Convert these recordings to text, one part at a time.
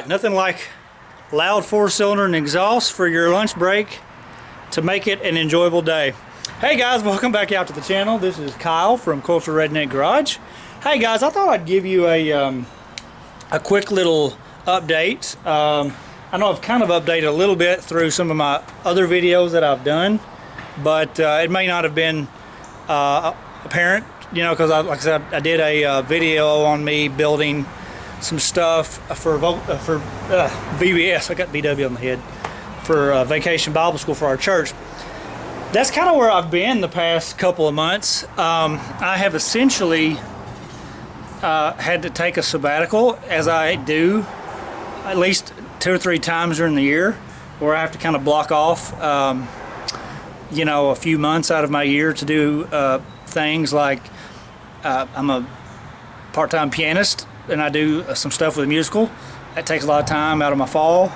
Nothing like loud 4-cylinder and exhaust for your lunch break to make it an enjoyable day. Hey guys, welcome back out to the channel. This is Kyle from Culture Redneck Garage. Hey guys, I thought I'd give you a quick little update. I know I've kind of updated a little bit through some of my other videos that I've done, but it may not have been apparent, you know, because like I said, I did a video on me building some stuff for VBS. I got VW on the head for Vacation Bible School for our church. That's kind of where I've been the past couple of months. I have essentially had to take a sabbatical, as I do at least 2 or 3 times during the year, where I have to kind of block off you know, a few months out of my year to do things like I'm a part-time pianist and I do some stuff with a musical. That takes a lot of time out of my fall,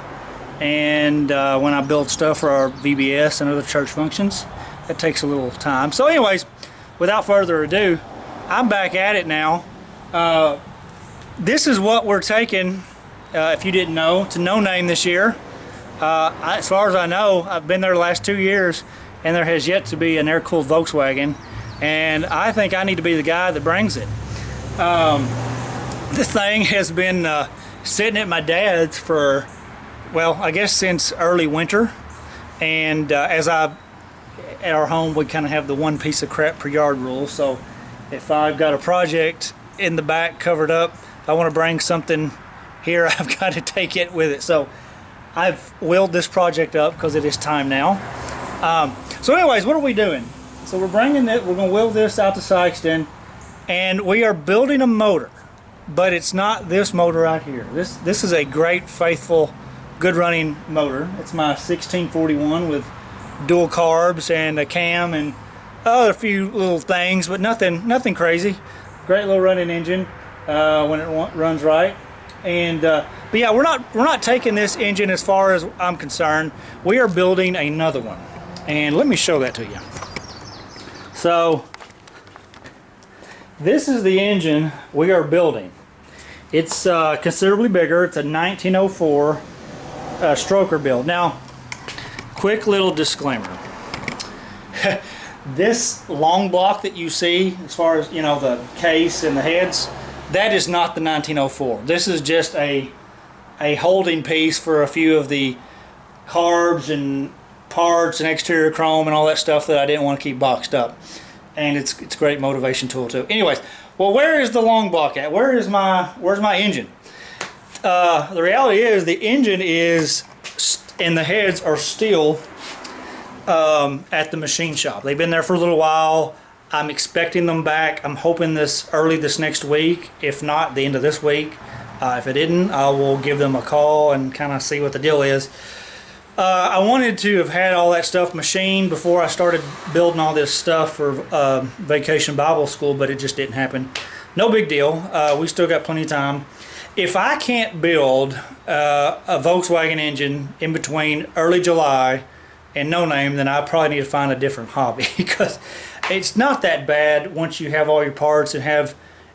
and when I build stuff for our VBS and other church functions, that takes a little time. So anyways, without further ado, I'm back at it now. This is what we're taking, if you didn't know, to No Name this year. As far as I know, I've been there the last 2 years and there has yet to be an air-cooled Volkswagen, and I think I need to be the guy that brings it. This thing has been sitting at my dad's for, well, I guess since early winter, and at our home we kind of have the 1 piece of crap per yard rule. So if I've got a project in the back covered up, if I want to bring something here, I've got to take it with it. So I've wheeled this project up because it is time now. So anyways, what are we doing? So we're bringing it, we're going to wheel this out to Sykeston, and we are building a motor. But it's not this motor right here. This is a great, faithful, good running motor. It's my 1641 with dual carbs and a cam and a few little things, but nothing crazy. Great little running engine when it runs right. And but yeah, we're not taking this engine as far as I'm concerned. We are building another one, and let me show that to you. So this is the engine we are building. It's considerably bigger. It's a 1904 stroker build. Now, quick little disclaimer. This long block that you see, as far as, you know, the case and the heads, that is not the 1904. This is just a holding piece for a few of the carbs and parts and exterior chrome and all that stuff that I didn't want to keep boxed up. And it's a great motivation tool too. Anyways, well, where is the long block at? Where's my engine? The reality is the engine is, and the heads are still at the machine shop. They've been there for a little while. I'm expecting them back. I'm hoping early this next week. If not, the end of this week. If it didn't, I will give them a call and kind of see what the deal is. I wanted to have had all that stuff machined before I started building all this stuff for Vacation Bible School, but it just didn't happen. No big deal. We still got plenty of time. If I can't build a Volkswagen engine in between early July and No Name, then I probably need to find a different hobby, because it's not that bad once you have all your parts and have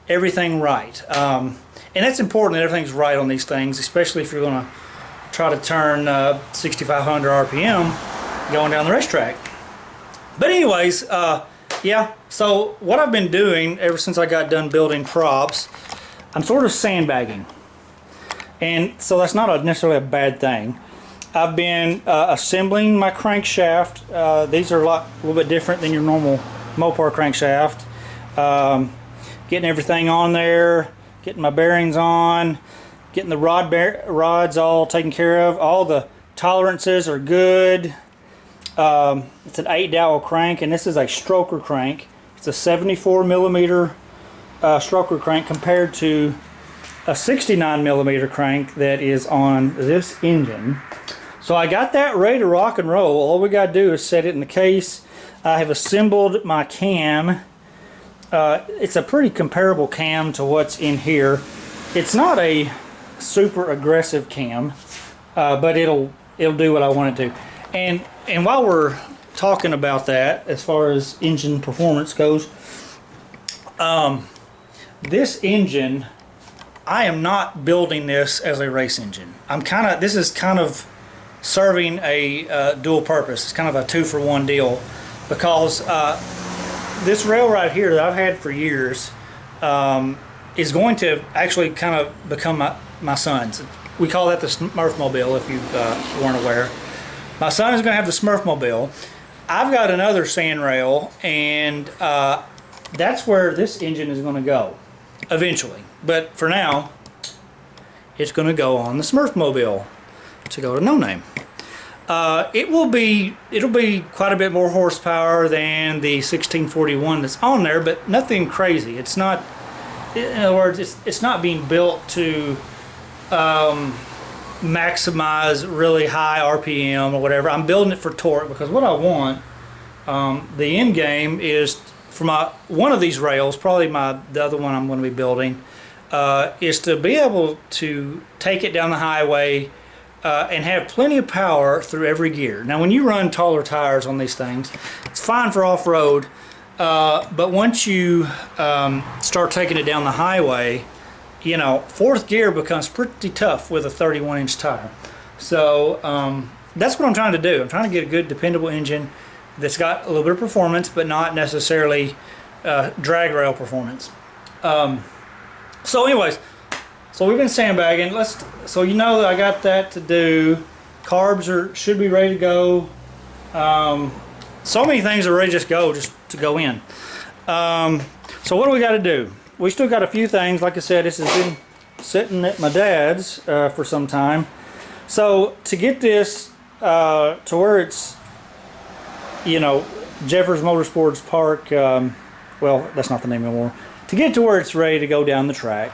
everything right. And that's important that everything's right on these things, especially if you're going to try to turn 6,500 RPM going down the racetrack. But anyways, yeah, so what I've been doing ever since I got done building props, I'm sort of sandbagging. And so that's not necessarily a bad thing. I've been assembling my crankshaft. These are a little bit different than your normal Mopar crankshaft. Getting everything on there, getting my bearings on, getting the rods all taken care of. All the tolerances are good. It's an 8-dowel crank, and this is a stroker crank. It's a 74 millimeter stroker crank compared to a 69 millimeter crank that is on this engine. So I got that ready to rock and roll. All we got to do is set it in the case. I have assembled my cam. It's a pretty comparable cam to what's in here. It's not a super aggressive cam, but it'll do what I want it to. And while we're talking about that, as far as engine performance goes, this engine I am not building this as a race engine. This is kind of serving a dual purpose. It's kind of a 2-for-1 deal, because this rail right here that I've had for years is going to actually kind of become my son's. We call that the Smurfmobile, if you weren't aware. My son is going to have the Smurfmobile. I've got another sand rail, and that's where this engine is going to go eventually. But for now, it's going to go on the Smurfmobile to go to No Name. It'll be quite a bit more horsepower than the 1641 that's on there, but nothing crazy. It's not, in other words, it's not being built to maximize really high RPM or whatever. I'm building it for torque, because what I want, the end game is for one of these rails, probably the other one I'm going to be building, is to be able to take it down the highway and have plenty of power through every gear. Now, when you run taller tires on these things, it's fine for off-road, but once you start taking it down the highway, you know, fourth gear becomes pretty tough with a 31-inch tire. So that's what I'm trying to do. I'm trying to get a good, dependable engine that's got a little bit of performance, but not necessarily drag rail performance. So anyways, so we've been sandbagging. So you know that I got that to do. Carbs should be ready to go. So many things are ready just to go in. So what do we got to do? We still got a few things. Like I said, this has been sitting at my dad's for some time. So to get this to where it's, you know, Jeffers Motorsports Park, well, that's not the name anymore. To get to where it's ready to go down the track,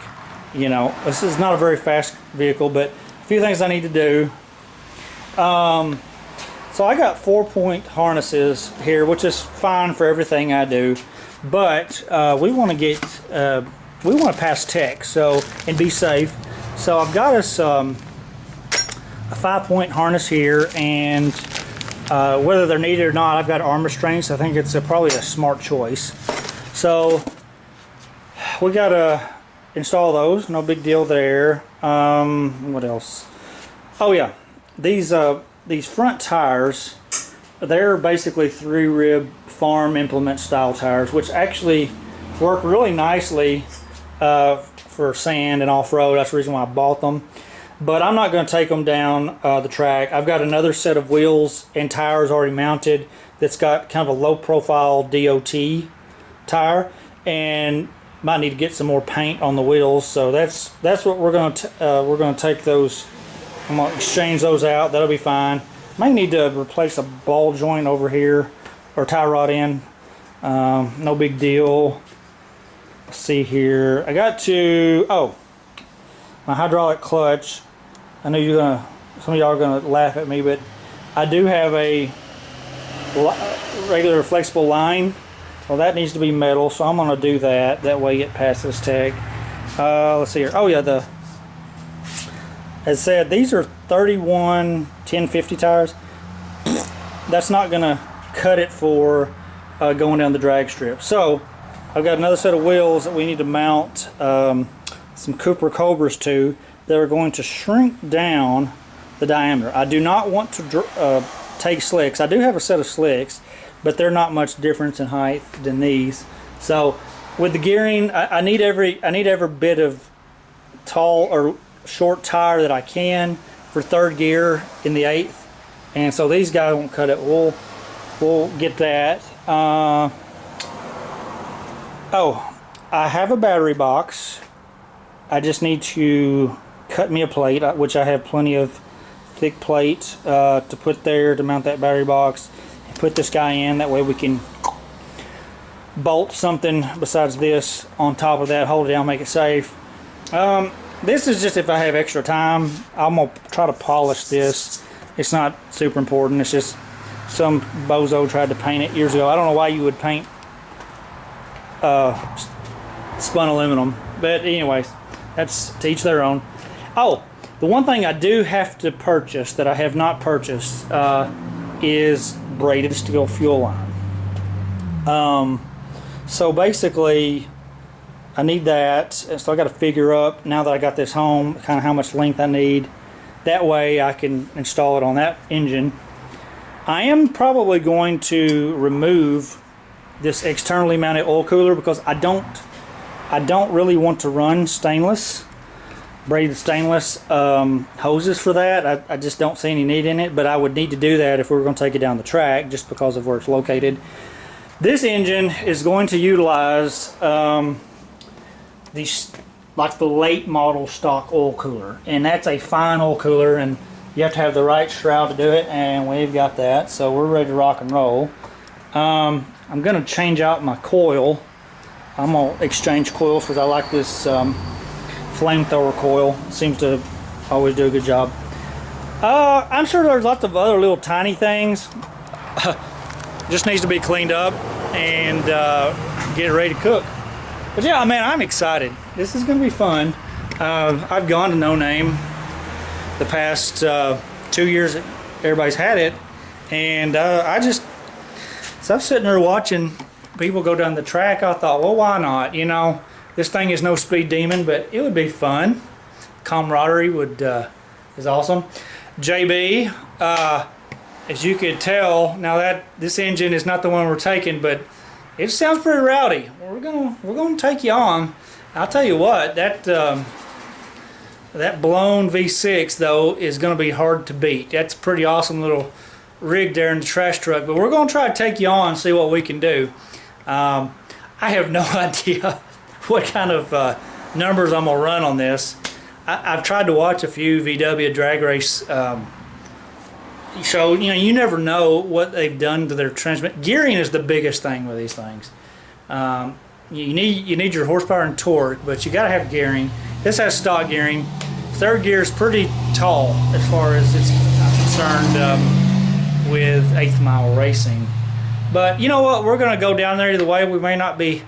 you know, this is not a very fast vehicle, but a few things I need to do. So I got 4-point harnesses here, which is fine for everything I do, but we want to pass tech, so, and be safe. So I've got us a 5-point harness here, and whether they're needed or not, I've got arm restraints. I think it's probably a smart choice. So we got to install those. No big deal there. What else? Oh yeah, these front tires, they're basically 3-rib farm implement style tires, which actually work really nicely for sand and off-road. That's the reason why I bought them. But I'm not going to take them down the track. I've got another set of wheels and tires already mounted that's got kind of a low profile DOT tire, and might need to get some more paint on the wheels. So that's what we're going to take those. I'm going to exchange those out. That'll be fine. Might need to replace a ball joint over here, or tie rod in. No big deal. Let's see here. I got to, my hydraulic clutch. I know some of y'all are gonna laugh at me, but I do have a regular flexible line. Well, that needs to be metal, so I'm gonna do that. That way it passes tech. Let's see here. Oh yeah, as said, these are 31 1050 tires. That's not gonna cut it for going down the drag strip. So I've got another set of wheels that we need to mount some Cooper Cobras to, that are going to shrink down the diameter. I do not want to take slicks. I do have a set of slicks, but they're not much difference in height than these. So with the gearing, I need every bit of tall or short tire that I can for third gear in the 8th, and so these guys won't cut it. We'll get that. I have a battery box. I just need to cut me a plate, which I have plenty of thick plate to put there to mount that battery box, and put this guy in. That way we can bolt something besides this on top of that, hold it down, make it safe. This is just if I have extra time. I'm gonna try to polish this. It's not super important. It's just some bozo tried to paint it years ago. I don't know why you would paint spun aluminum, but anyways, that's to each their own. Oh, the one thing I do have to purchase that I have not purchased is braided steel fuel line. So basically, I need that. So I got to figure up, now that I got this home, kind of how much length I need. That way I can install it on that engine. I am probably going to remove this externally mounted oil cooler because I don't really want to run stainless, braided stainless hoses for that. I just don't see any need in it, but I would need to do that if we were going to take it down the track just because of where it's located. This engine is going to utilize like the late model stock oil cooler, and that's a fine oil cooler, and you have to have the right shroud to do it, and we've got that, so we're ready to rock and roll. I'm going to change out my coil. I'm going to exchange coils because I like this flamethrower coil. It seems to always do a good job. I'm sure there's lots of other little tiny things. Just needs to be cleaned up and get it ready to cook. But yeah, man, I'm excited. This is going to be fun. I've gone to No Name the past 2 years that everybody's had it, and so I'm sitting there watching people go down the track. I thought, well, why not? You know, this thing is no speed demon, but it would be fun. Camaraderie is awesome. JB, as you could tell, now that this engine is not the one we're taking, but it sounds pretty rowdy. We're gonna take you on. I'll tell you what, that blown V6 though is gonna be hard to beat. That's a pretty awesome little rig there in the trash truck, but we're gonna try to take you on and see what we can do. I have no idea what kind of numbers I'm gonna run on this. I've tried to watch a few VW drag race so, you know, you never know what they've done to their transmission. Gearing is the biggest thing with these things. You need your horsepower and torque, but you got to have gearing. This has stock gearing. Third gear is pretty tall as far as it's concerned with 8th mile racing. But you know what? We're going to go down there either way. We may not be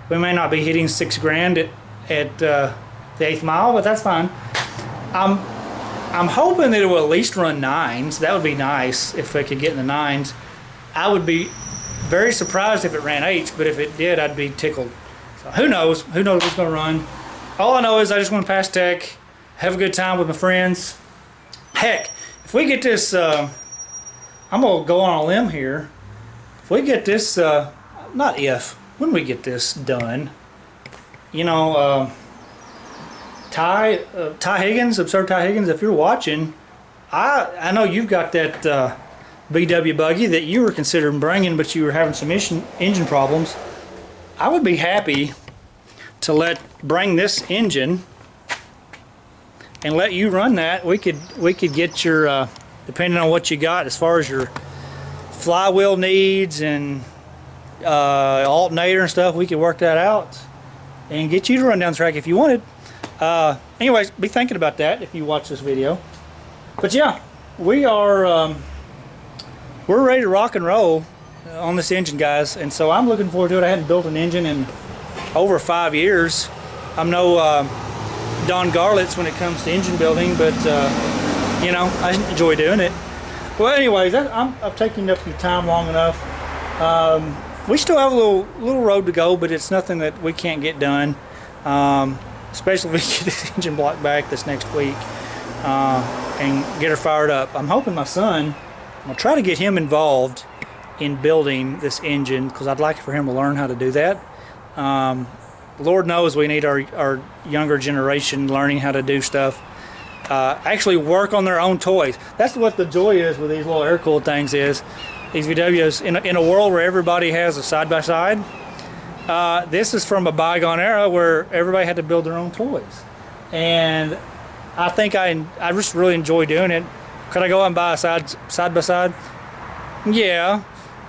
hitting $6 grand at the 8th mile, but that's fine. I'm hoping that it will at least run 9s. That would be nice if it could get in the 9s. I would be very surprised if it ran 8s, but if it did, I'd be tickled. So who knows? Who knows what's going to run? All I know is I just want to pass tech, have a good time with my friends. Heck, if we get this, I'm going to go on a limb here. If we get this, when we get this done, you know, Ty Higgins, Absurd Ty Higgins, if you're watching, I know you've got that VW buggy that you were considering bringing, but you were having some engine problems. I would be happy to bring this engine and let you run that. We could get your depending on what you got as far as your flywheel needs and alternator and stuff. We could work that out and get you to run down the track if you wanted. Anyways, be thinking about that if you watch this video. But yeah, we're ready to rock and roll on this engine, guys, and so I'm looking forward to it. I hadn't built an engine in over 5 years. I'm no Don Garlitz when it comes to engine building, but you know, I enjoy doing it. Well, anyways, I've taken up your time long enough. We still have a little road to go, but it's nothing that we can't get done. Especially if we get this engine block back this next week and get her fired up. I'm hoping my son, I'm going to try to get him involved in building this engine because I'd like for him to learn how to do that. Lord knows we need our younger generation learning how to do stuff. Actually work on their own toys. That's what the joy is with these little air-cooled things is. These VWs, in a world where everybody has a side-by-side, this is from a bygone era where everybody had to build their own toys, and I think I just really enjoy doing it. Could I go out and buy a side by side? Yeah,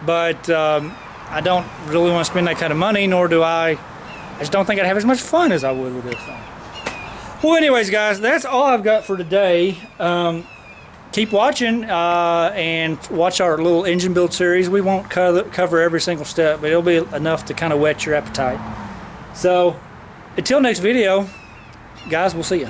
but I don't really want to spend that kind of money, nor do I just don't think I'd have as much fun as I would with this thing. Well, anyways, guys, that's all I've got for today. Keep watching and watch our little engine build series. We won't cover every single step, but it'll be enough to kind of whet your appetite. So until next video, guys, we'll see you.